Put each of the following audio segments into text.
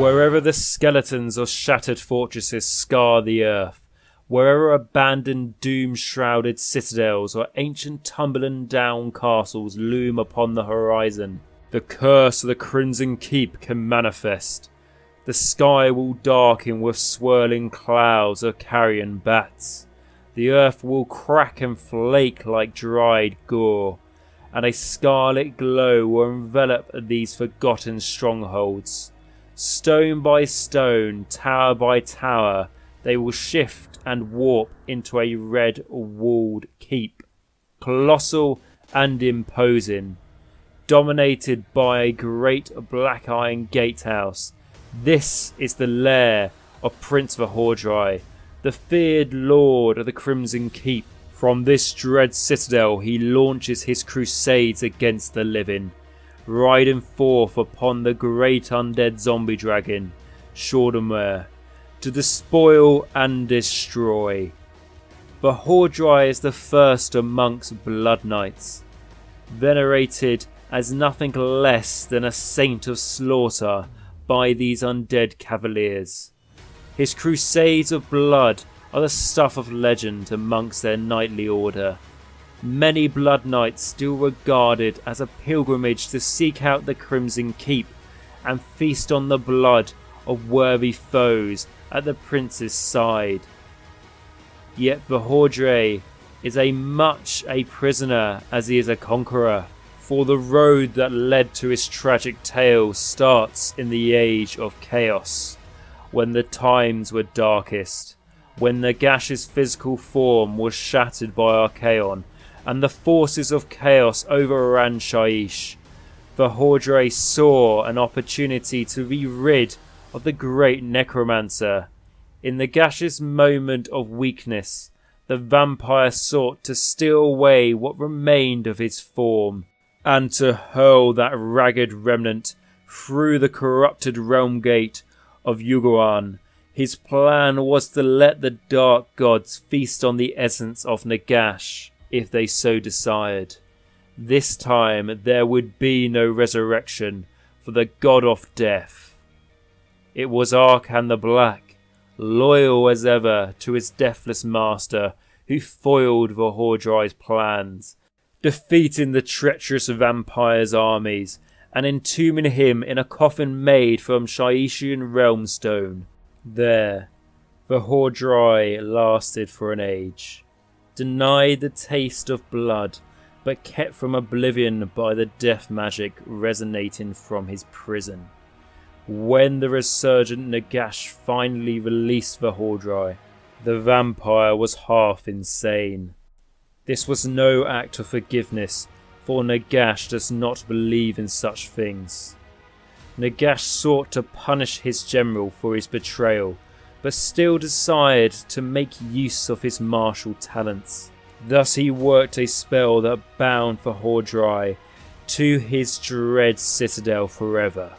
Wherever the skeletons of shattered fortresses scar the earth, wherever abandoned doom-shrouded citadels or ancient tumbling down castles loom upon the horizon, the curse of the Crimson Keep can manifest. The sky will darken with swirling clouds of carrion bats. The earth will crack and flake like dried gore, and a scarlet glow will envelop these forgotten strongholds. Stone by stone, tower by tower, they will shift and warp into a red-walled keep, colossal and imposing, dominated by a great black iron gatehouse. This is the lair of Prince Vhordrai, the feared lord of the Crimson Keep. From this dread citadel he launches his crusades against the living, riding forth upon the great undead zombie dragon, Hordrei, to despoil and destroy. Hordrei is the first amongst Blood Knights, venerated as nothing less than a saint of slaughter by these undead cavaliers. His crusades of blood are the stuff of legend amongst their knightly order. Many Blood Knights still regard it as a pilgrimage to seek out the Crimson Keep and feast on the blood of worthy foes at the prince's side. Yet Hordrei is as much a prisoner as he is a conqueror, for the road that led to his tragic tale starts in the Age of Chaos, when the times were darkest, when Nagash's physical form was shattered by Archaon, and the forces of chaos overran Shyish. Hordrei saw an opportunity to be rid of the great necromancer. In Nagash's moment of weakness, the vampire sought to steal away what remained of his form, and to hurl that ragged remnant through the corrupted realm gate of Yugoan. His plan was to let the dark gods feast on the essence of Nagash, if they so desired. This time there would be no resurrection for the god of death. It was Arkhan the Black, loyal as ever to his deathless master, who foiled Hordrei's plans, defeating the treacherous vampire's armies and entombing him in a coffin made from Shyishian realm stone. There, Hordrei lasted for an age, denied the taste of blood, but kept from oblivion by the death magic resonating from his prison. When the resurgent Nagash finally released Hordrei, the vampire was half insane. This was no act of forgiveness, for Nagash does not believe in such things. Nagash sought to punish his general for his betrayal, but still desired to make use of his martial talents. Thus he worked a spell that bound Hordrei to his dread citadel forever.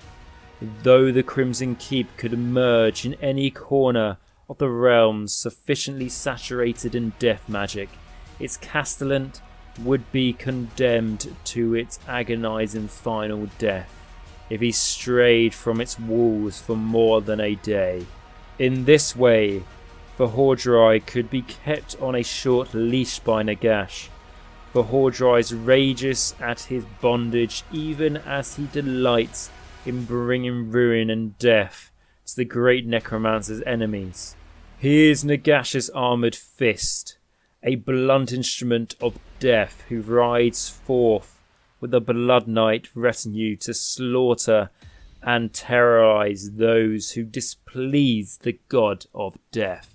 Though the Crimson Keep could emerge in any corner of the realms sufficiently saturated in death magic, its Castellan would be condemned to its agonizing final death if he strayed from its walls for more than a day. In this way, Hordrei could be kept on a short leash by Nagash. Hordrei rages at his bondage even as he delights in bringing ruin and death to the great necromancer's enemies. He is Nagash's armoured fist, a blunt instrument of death who rides forth with a Blood Knight retinue to slaughter and terrorize those who displease the god of death.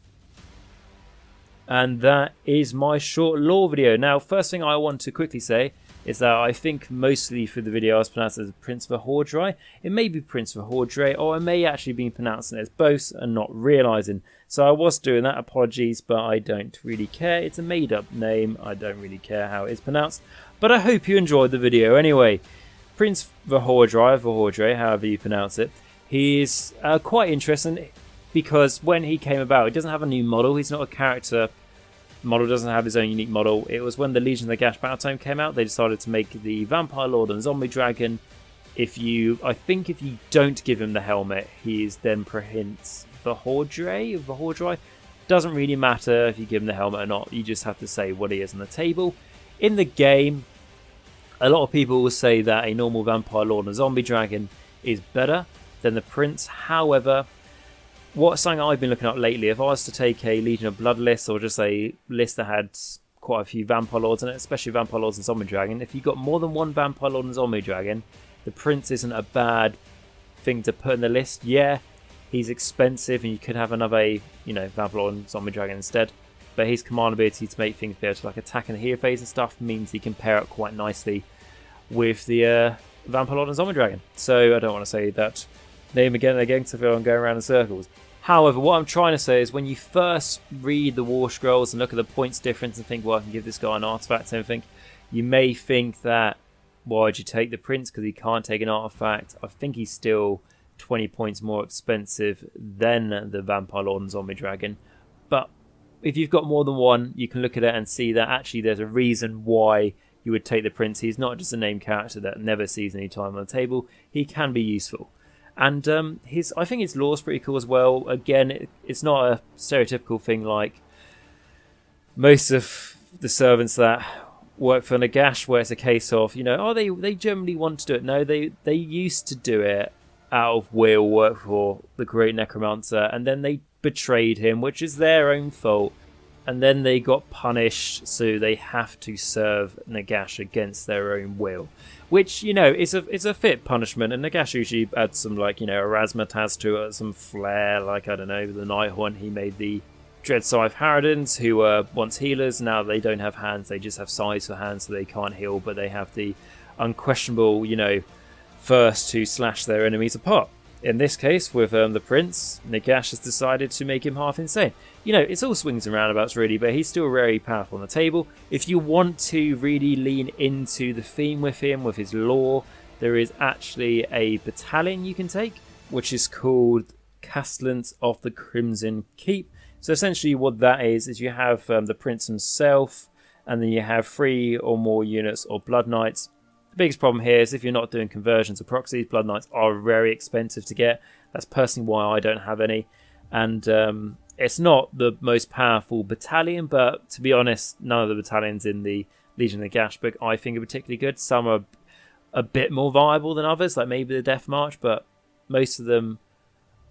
And that is my short lore video. Now, first thing I want to quickly say is that I think mostly for the video I was pronounced as Prince Hordrei. It may be Prince Hordrei, or I may actually be pronouncing it as both and not realising. So I was doing that, apologies, but I don't really care. It's a made up name, I don't really care how it is pronounced. But I hope you enjoyed the video anyway. Prince Hordrei, however you pronounce it, he is quite interesting because when he came about, he doesn't have a new model, he's not a character. Model doesn't have his own unique model. It was when the Legion of Nagash Battletome came out, they decided to make the Vampire Lord and Zombie Dragon I think if you don't give him the helmet, he is then Prince Vhordrai. Doesn't really matter if you give him the helmet or not. You just have to say what he is on the table. In the game, a lot of people will say that a normal vampire lord and a zombie dragon is better than the prince. However, what's something I've been looking at lately, if I was to take a Legion of Blood list or just a list that had quite a few vampire lords in it, especially vampire lords and zombie dragon, if you've got more than one vampire lord and zombie dragon, the prince isn't a bad thing to put in the list. Yeah, he's expensive and you could have another, vampire lord and zombie dragon instead. But his command ability to make things be able to attack in the hero phase and stuff means he can pair up quite nicely with the vampire lord and zombie dragon. So I don't want to say that name again and again because I feel I'm going around in circles. However, what I'm trying to say is when you first read the War Scrolls and look at the points difference and think, well, I can give this guy an artifact and everything, you may think that, why'd you take the prince because he can't take an artifact? I think he's still 20 points more expensive than the vampire lord and zombie dragon. But if you've got more than one, you can look at it and see that actually there's a reason why you would take the prince. He's not just a named character that never sees any time on the table. He can be useful. And I think his lore is pretty cool as well. Again, it's not a stereotypical thing like most of the servants that work for Nagash, where it's a case of, they generally want to do it. No, they used to do it out of will, work for the great necromancer, and then they betrayed him, which is their own fault. And then they got punished, so they have to serve Nagash against their own will. Which, is a fit punishment. And Nagash usually adds some, Erasmataz to it, some flair, I don't know, the Nighthaunt. He made the Dreadscythe Harridans, who were once healers. Now they don't have hands, they just have size for hands, so they can't heal. But they have the unquestionable, first to slash their enemies apart. In this case, with the prince, Nagash has decided to make him half insane. It's all swings and roundabouts really, but he's still very powerful on the table. If you want to really lean into the theme with him, with his lore, there is actually a battalion you can take, which is called Castellans of the Crimson Keep. So essentially what that is you have the prince himself, and then you have 3 or more units of Blood Knights. The biggest problem here is if you're not doing conversions or proxies, Blood Knights are very expensive to get. That's personally why I don't have any. And it's not the most powerful battalion, but to be honest, none of the battalions in the Legion of Nagash book I think are particularly good. Some are a bit more viable than others, like maybe the Death March, but most of them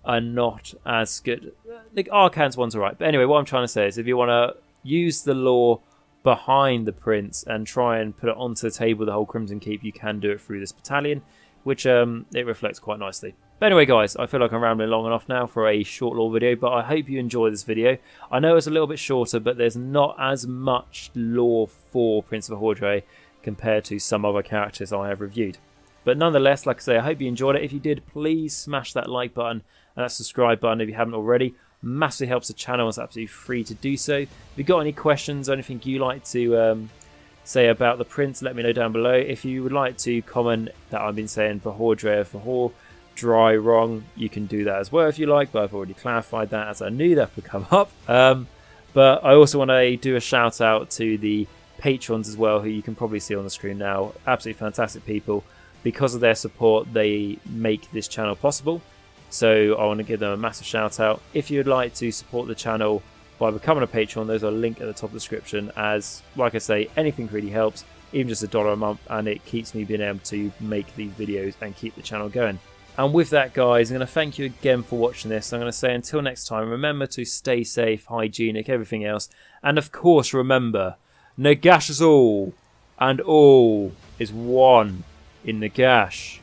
are not as good. The Arcan's one's alright. But anyway, what I'm trying to say is if you want to use the lore behind the prince and try and put it onto the table, the whole Crimson Keep, you can do it through this battalion, which it reflects quite nicely. But anyway guys, I feel like I'm rambling long enough now for a short lore video, but I hope you enjoy this video. I know it's a little bit shorter, but there's not as much lore for Prince Vhordrai compared to some other characters I have reviewed. But nonetheless, like I say, I hope you enjoyed it. If you did, please smash that like button and that subscribe button if you haven't already. Massively helps the channel. It's absolutely free to do so. If you've got any questions or anything you like to say about the prince, let me know down below. If you would like to comment that I've been saying Hordrei or Hordrei wrong, you can do that as well if you like, but I've already clarified that as I knew that would come up. But I also want to do a shout out to the patrons as well, who you can probably see on the screen now. Absolutely fantastic people. Because of their support, they make this channel possible. So I want to give them a massive shout out. If you'd like to support the channel by becoming a patron, there's a link at the top of the description. As, like I say, anything really helps, even just $1 a month, and it keeps me being able to make these videos and keep the channel going. And with that, guys, I'm going to thank you again for watching this. I'm going to say until next time, remember to stay safe, hygienic, everything else. And of course, remember, Nagash is all, and all is one in Nagash.